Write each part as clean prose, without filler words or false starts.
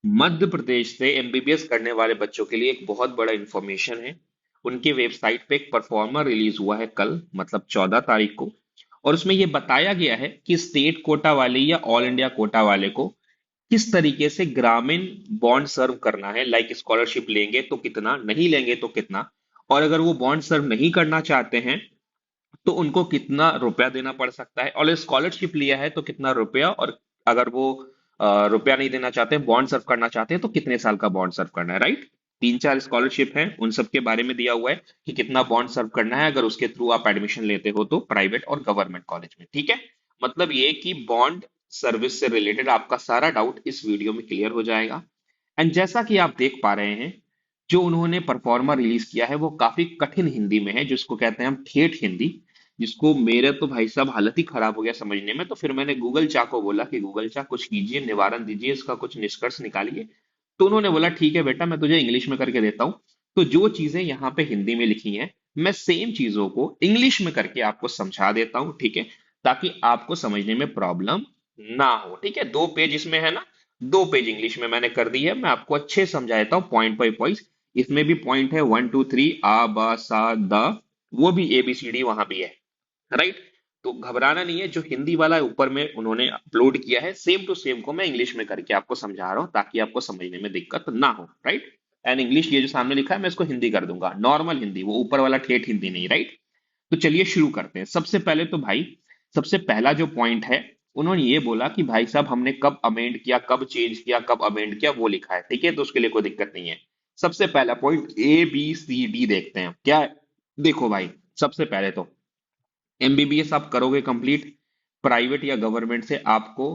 मध्य प्रदेश से एमबीबीएस करने वाले बच्चों के लिए एक बहुत बड़ा इंफॉर्मेशन है। उनकी वेबसाइट पे एक परफॉर्मर रिलीज हुआ है कल, मतलब 14 तारीख को। और उसमें ये बताया गया है कि स्टेट कोटा वाले या ऑल इंडिया कोटा वाले को किस तरीके से ग्रामीण बॉन्ड सर्व करना है। लाइक स्कॉलरशिप लेंगे तो कितना, नहीं लेंगे तो कितना, और अगर वो बॉन्ड सर्व नहीं करना चाहते हैं तो उनको कितना रुपया देना पड़ सकता है, और स्कॉलरशिप लिया है तो कितना रुपया, और अगर वो रुपया नहीं देना चाहते, बॉन्ड सर्व करना चाहते हैं तो कितने साल का बॉन्ड सर्व करना है, राइट। तीन चार स्कॉलरशिप हैं, उन सब के बारे में दिया हुआ है कि कितना बॉन्ड सर्व करना है अगर उसके थ्रू आप एडमिशन लेते हो तो प्राइवेट और गवर्नमेंट कॉलेज में, ठीक है। मतलब ये कि बॉन्ड सर्विस से रिलेटेड आपका सारा डाउट इस वीडियो में क्लियर हो जाएगा। एंड जैसा कि आप देख पा रहे हैं, जो उन्होंने परफॉर्मा रिलीज किया है वो काफी कठिन हिंदी में है, जिसको कहते हैं हम ठेठ हिंदी। जिसको मेरे तो भाई साहब हालत ही खराब हो गया समझने में। तो फिर मैंने गूगल चा को बोला कि गूगल चा कुछ कीजिए, निवारण दीजिए, इसका कुछ निष्कर्ष निकालिए। तो उन्होंने बोला ठीक है बेटा, मैं तुझे इंग्लिश में करके देता हूँ। तो जो चीजें यहाँ पे हिंदी में लिखी हैं, मैं सेम चीजों को इंग्लिश में करके आपको समझा देता हूँ, ठीक है। ताकि आपको समझने में प्रॉब्लम ना हो, ठीक है। 2 पेज इसमें है ना, 2 पेज इंग्लिश में मैंने कर दी है। मैं आपको अच्छे से समझा देता हूँ पॉइंट बाई पॉइंट। इसमें भी पॉइंट है 1 2 3, आ बा सा द, वो भी ABCD वहां भी है, राइट। तो घबराना नहीं है, जो हिंदी वाला है ऊपर में उन्होंने अपलोड किया है, सेम टू सेम को मैं इंग्लिश में करके आपको समझा रहा हूं ताकि आपको समझने में दिक्कत ना हो, राइट। एंड इंग्लिश ये जो सामने लिखा है मैं इसको हिंदी कर दूंगा, नॉर्मल हिंदी, वो ऊपर वाला ठेठ हिंदी नहीं, राइट। तो चलिए शुरू करते हैं। सबसे पहले तो भाई, सबसे पहला जो पॉइंट है, उन्होंने ये बोला कि भाई साहब हमने कब अमेंड किया, कब चेंज किया, कब अमेंड किया, वो लिखा है, ठीक है। तो उसके लिए कोई दिक्कत नहीं है। सबसे पहला पॉइंट ABCD देखते हैं क्या है। देखो भाई, सबसे पहले तो एमबीबीएस आप करोगे कंप्लीट, प्राइवेट या गवर्नमेंट से, आपको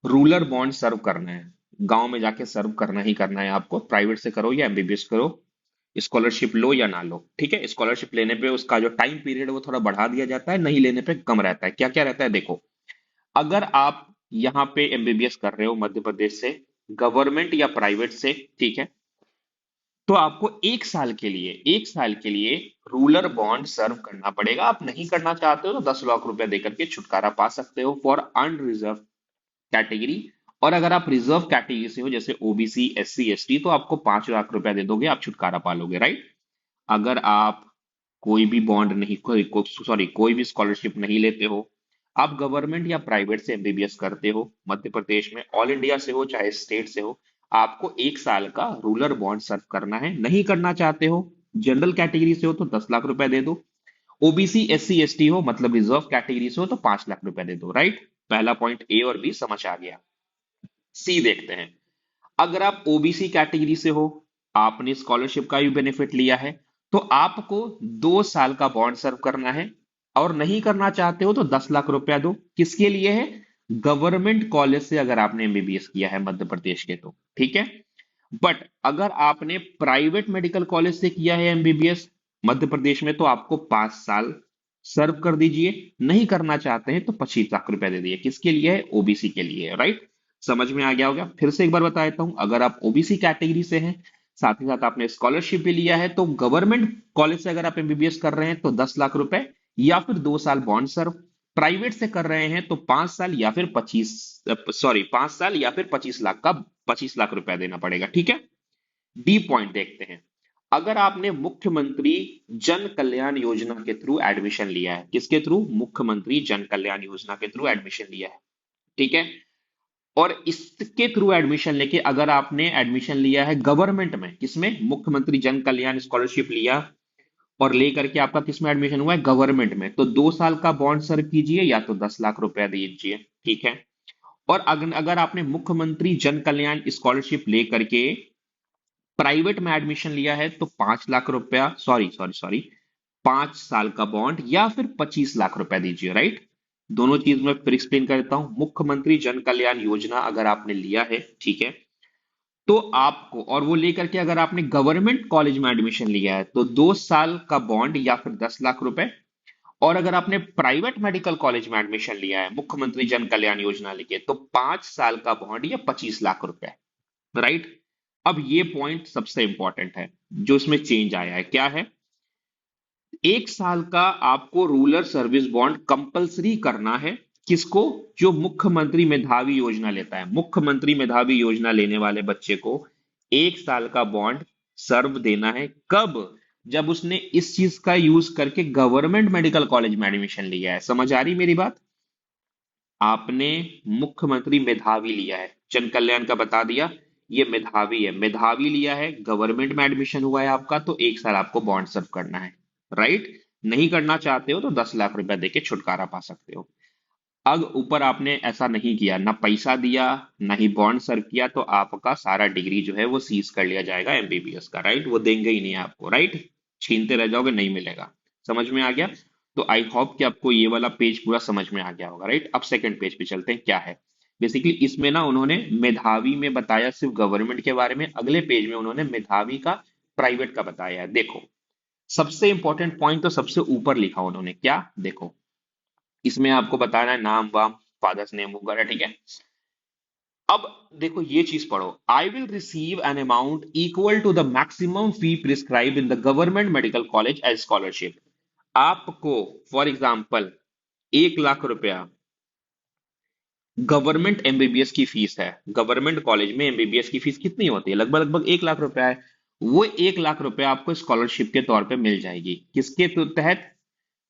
रूरल बॉन्ड सर्व करना है। गांव में जाके सर्व करना ही करना है आपको, प्राइवेट से करो या एमबीबीएस करो, स्कॉलरशिप लो या ना लो, ठीक है। स्कॉलरशिप लेने पे उसका जो टाइम पीरियड है वो थोड़ा बढ़ा दिया जाता है, नहीं लेने पे कम रहता है। क्या क्या रहता है देखो, अगर आप यहाँ पे एमबीबीएस कर रहे हो मध्य प्रदेश से, गवर्नमेंट या प्राइवेट से, ठीक है, तो आपको 1 साल के लिए, 1 साल के लिए रूरल बॉन्ड सर्व करना पड़ेगा। आप नहीं करना चाहते हो तो 10 लाख रुपया देकर के छुटकारा पा सकते हो फॉर अनरिजर्व कैटेगरी। और अगर आप रिजर्व कैटेगरी से हो, जैसे ओबीसी, SC ST, तो आपको 5 लाख रुपया दे दोगे, आप छुटकारा पा लोगे, राइट। अगर आप कोई भी बॉन्ड नहीं, सॉरी, कोई भी स्कॉलरशिप नहीं लेते हो, आप गवर्नमेंट या प्राइवेट से एमबीबीएस करते हो मध्य प्रदेश में, ऑल इंडिया से हो चाहे स्टेट से हो, आपको 1 साल का रूरल बॉन्ड सर्व करना है। नहीं करना चाहते हो, जनरल कैटेगरी से हो तो 10 लाख रुपए दे दो, ओबीसी SC ST हो मतलब रिजर्व कैटेगरी से हो तो 5 लाख रुपए दे दो, राइट। पहला पॉइंट ए और बी समझ आ गया। सी देखते हैं। अगर आप ओबीसी कैटेगरी से हो, आपने स्कॉलरशिप का भी बेनिफिट लिया है, तो आपको 2 साल का बॉन्ड सर्व करना है। और नहीं करना चाहते हो तो 10 लाख रुपया दो। किसके लिए है? गवर्नमेंट कॉलेज से अगर आपने एमबीबीएस किया है मध्य प्रदेश के तो, ठीक है। बट अगर आपने प्राइवेट मेडिकल कॉलेज से किया है एमबीबीएस मध्य प्रदेश में, तो आपको 5 साल सर्व कर दीजिए। नहीं करना चाहते हैं तो 25 लाख रुपया दे दिए। किसके लिए है? ओबीसी के लिए, राइट। समझ में आ गया होगा। फिर से एक बार बता देता हूं, अगर आप ओबीसी कैटेगरी से हैं, साथ ही साथ आपने स्कॉलरशिप भी लिया है, तो गवर्नमेंट कॉलेज से अगर आप एमबीबीएस कर रहे हैं तो 10 लाख रुपए या फिर 2 साल बॉन्ड सर्व, प्राइवेट से कर रहे हैं तो 5 साल या फिर 5 साल या फिर 25 लाख का, 25 लाख रुपया देना पड़ेगा, ठीक है। डी पॉइंट देखते हैं। अगर आपने मुख्यमंत्री जन कल्याण योजना के थ्रू एडमिशन लिया है, किसके थ्रू? मुख्यमंत्री जन कल्याण योजना के थ्रू एडमिशन लिया है, ठीक है। और इसके थ्रू एडमिशन लेके अगर आपने एडमिशन लिया है गवर्नमेंट में, किसमें? मुख्यमंत्री जन कल्याण स्कॉलरशिप लिया और लेकर के आपका किसमें एडमिशन हुआ है? गवर्नमेंट में। तो 2 साल का बॉन्ड सर्व कीजिए या तो 10 लाख रुपया दीजिए, ठीक है। और अगर अगर आपने मुख्यमंत्री जन कल्याण स्कॉलरशिप लेकर के प्राइवेट में एडमिशन लिया है तो 5 लाख रुपया, सॉरी सॉरी सॉरी, 5 साल का बॉन्ड या फिर 25 लाख रुपया दीजिए, राइट। दोनों चीज मैं फिर एक्सप्लेन कर देता हूं। मुख्यमंत्री जन कल्याण योजना अगर आपने लिया है, ठीक है, तो आपको, और वो लेकर के अगर आपने गवर्नमेंट कॉलेज में एडमिशन लिया है तो 2 साल का बॉन्ड या फिर 10 लाख रुपए। और अगर आपने प्राइवेट मेडिकल कॉलेज में एडमिशन लिया है मुख्यमंत्री जन कल्याण योजना लेके, तो 5 साल का बॉन्ड या 25 लाख रुपए, राइट। अब ये पॉइंट सबसे इंपॉर्टेंट है, जो इसमें चेंज आया है क्या है। 1 साल का आपको रूरल सर्विस बॉन्ड कंपलसरी करना है, किसको? जो मुख्यमंत्री मेधावी योजना लेता है, मुख्यमंत्री मेधावी योजना लेने वाले बच्चे को 1 साल का बॉन्ड सर्व देना है। कब? जब उसने इस चीज का यूज करके गवर्नमेंट मेडिकल कॉलेज में एडमिशन लिया है। समझ आ रही मेरी बात? आपने मुख्यमंत्री मेधावी लिया है, जन कल्याण का बता दिया, ये मेधावी है, मेधावी लिया है, गवर्नमेंट में एडमिशन हुआ है आपका, तो 1 साल आपको बॉन्ड सर्व करना है। राइट? नहीं करना चाहते हो तो 10 लाख रुपया देके छुटकारा पा सकते हो। अब ऊपर आपने ऐसा नहीं किया, ना पैसा दिया ना ही बॉन्ड सर्व किया, तो आपका सारा डिग्री जो है वो सीज कर लिया जाएगा एमबीबीएस का। राइट? वो देंगे ही नहीं आपको। राइट? छीनते रह जाओगे, नहीं मिलेगा। समझ में आ गया? तो आई होप कि आपको ये वाला पेज पूरा समझ में आ गया होगा। राइट? अब सेकंड पेज पे चलते हैं, क्या है बेसिकली इसमें ना। उन्होंने मेधावी में बताया सिर्फ गवर्नमेंट के बारे में, अगले पेज में उन्होंने मेधावी का प्राइवेट का बताया है। देखो, सबसे इंपॉर्टेंट पॉइंट तो सबसे ऊपर लिखा उन्होंने, क्या? देखो, इसमें आपको बताना है नाम वाम, फादर्स नेम वगैरह। ठीक है? अब देखो ये चीज पढ़ो, I will receive an amount equal to the maximum fee prescribe in the government medical college as scholarship. आपको फॉर एग्जाम्पल 1 लाख रुपया गवर्नमेंट एमबीबीएस की फीस है। गवर्नमेंट कॉलेज में एमबीबीएस की फीस कितनी होती है? लगभग लगभग 1 लाख रुपया है। वो 1 लाख रुपया आपको स्कॉलरशिप के तौर पे मिल जाएगी। किसके तहत?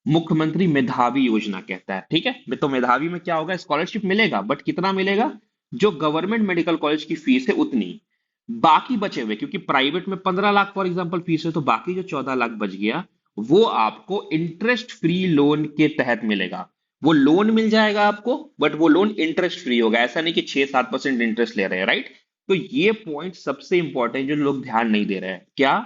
मुख्यमंत्री मेधावी योजना कहता है। ठीक है? तो मेधावी में क्या होगा? स्कॉलरशिप मिलेगा, बट कितना मिलेगा? जो गवर्नमेंट मेडिकल कॉलेज की फीस है उतनी। बाकी बचे हुए, क्योंकि प्राइवेट में 15 लाख फॉर एग्जांपल फीस है, तो बाकी जो 14 लाख बच गया वो आपको इंटरेस्ट फ्री लोन के तहत मिलेगा। वो लोन मिल जाएगा आपको, बट वो लोन इंटरेस्ट फ्री होगा। ऐसा नहीं कि 6-7% इंटरेस्ट ले रहे हैं। राइट? तो ये पॉइंट सबसे इंपॉर्टेंट जो लोग ध्यान नहीं दे रहे हैं, क्या?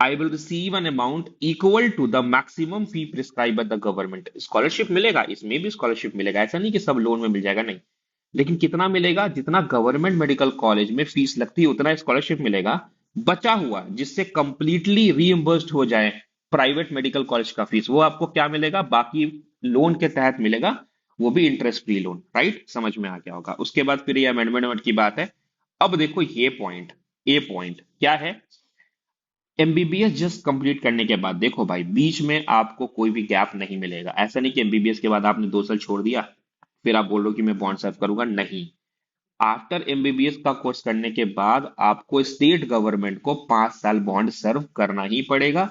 I will receive an amount equal to the maximum fee prescribed by the government। Scholarship मिलेगा, इसमें भी स्कॉलरशिप मिलेगा, ऐसा नहीं कि सब लोन में मिल जाएगा, नहीं। लेकिन कितना मिलेगा? जितना गवर्नमेंट मेडिकल कॉलेज में फीस लगती है उतना स्कॉलरशिप मिलेगा। बचा हुआ जिससे कंप्लीटली रीइंबर्स्ड हो जाए प्राइवेट मेडिकल कॉलेज का फीस, वो आपको क्या मिलेगा? बाकी लोन के तहत मिलेगा, वो भी इंटरेस्ट फ्री लोन। राइट? समझ में आ गया होगा। उसके बाद फिर ये अमेंडमेंट की बात है। अब देखो ये पॉइंट, ए पॉइंट क्या है? एमबीबीएस जस्ट कंप्लीट करने के बाद देखो भाई, बीच में आपको कोई भी गैप नहीं मिलेगा। ऐसा नहीं कि एमबीबीएस के बाद आपने 2 साल छोड़ दिया फिर आप बोल रहे हो कि मैं बॉन्ड सर्व करूंगा, नहीं। आफ्टर एमबीबीएस का कोर्स करने के बाद आपको स्टेट गवर्नमेंट को 5 साल बॉन्ड सर्व करना ही पड़ेगा।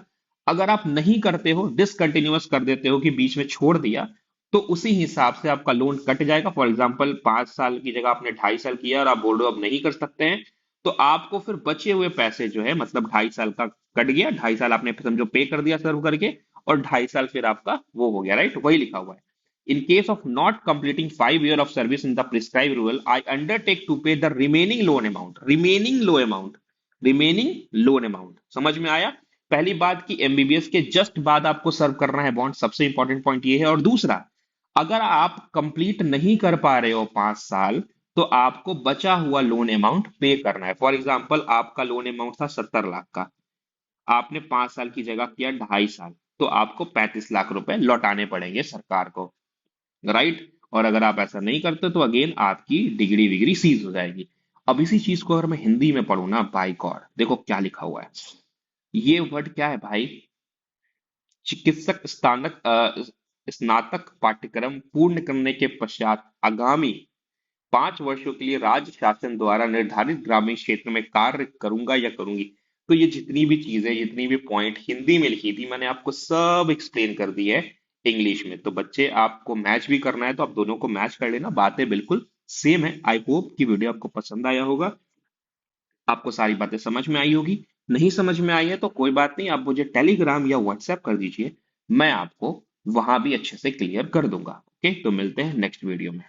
अगर आप नहीं करते हो, डिसकंटिन्यूअस कर देते हो कि बीच में छोड़ दिया, तो उसी हिसाब से आपका लोन कट जाएगा। फॉर एग्जाम्पल 5 साल की जगह आपने 2.5 साल किया और आप बोल रहे हो अब नहीं कर सकते हैं, तो आपको फिर बचे हुए पैसे जो है, मतलब 2.5 साल का कट गया, 2.5 साल आपने समझो पे कर दिया सर्व करके, और 2.5 साल फिर आपका वो हो गया। राइट? वही लिखा हुआ है। In case of not completing 5 years of service in the prescribed rule, I undertake to pay the remaining loan amount। remaining loan amount, remaining loan amount। समझ में आया? पहली बात कि एमबीबीएस के जस्ट बाद आपको सर्व करना है बॉन्ड, सबसे इंपॉर्टेंट पॉइंट ये है। और दूसरा, अगर आप कंप्लीट नहीं कर पा रहे हो 5 साल, तो आपको बचा हुआ लोन अमाउंट पे करना है। फॉर एग्जाम्पल आपका लोन अमाउंट था 70 लाख का, आपने 5 साल की जगह किया 2.5 साल, तो आपको 35 लाख रुपए लौटाने पड़ेंगे सरकार को। राइट? और अगर आप ऐसा नहीं करते तो अगेन आपकी डिग्री विग्री सीज हो जाएगी। अब इसी चीज को अगर मैं हिंदी में पढ़ू ना, बाई गॉड, देखो क्या लिखा हुआ है। ये वर्ड क्या है भाई? चिकित्सक स्नातक पाठ्यक्रम पूर्ण करने के पश्चात आगामी 5 वर्षों के लिए राज्य शासन द्वारा निर्धारित ग्रामीण क्षेत्र में कार्य करूंगा या करूंगी। तो ये जितनी भी चीजें, जितनी भी पॉइंट हिंदी में लिखी थी, मैंने आपको सब एक्सप्लेन कर दी है इंग्लिश में। तो बच्चे, आपको मैच भी करना है तो आप दोनों को मैच कर लेना, बातें बिल्कुल सेम है। आई होप कि वीडियो आपको पसंद आया होगा, आपको सारी बातें समझ में आई होगी। नहीं समझ में आई है तो कोई बात नहीं, आप मुझे टेलीग्राम या व्हाट्सएप कर दीजिए, मैं आपको वहां भी अच्छे से क्लियर कर दूंगा। ओके? तो मिलते हैं नेक्स्ट वीडियो में।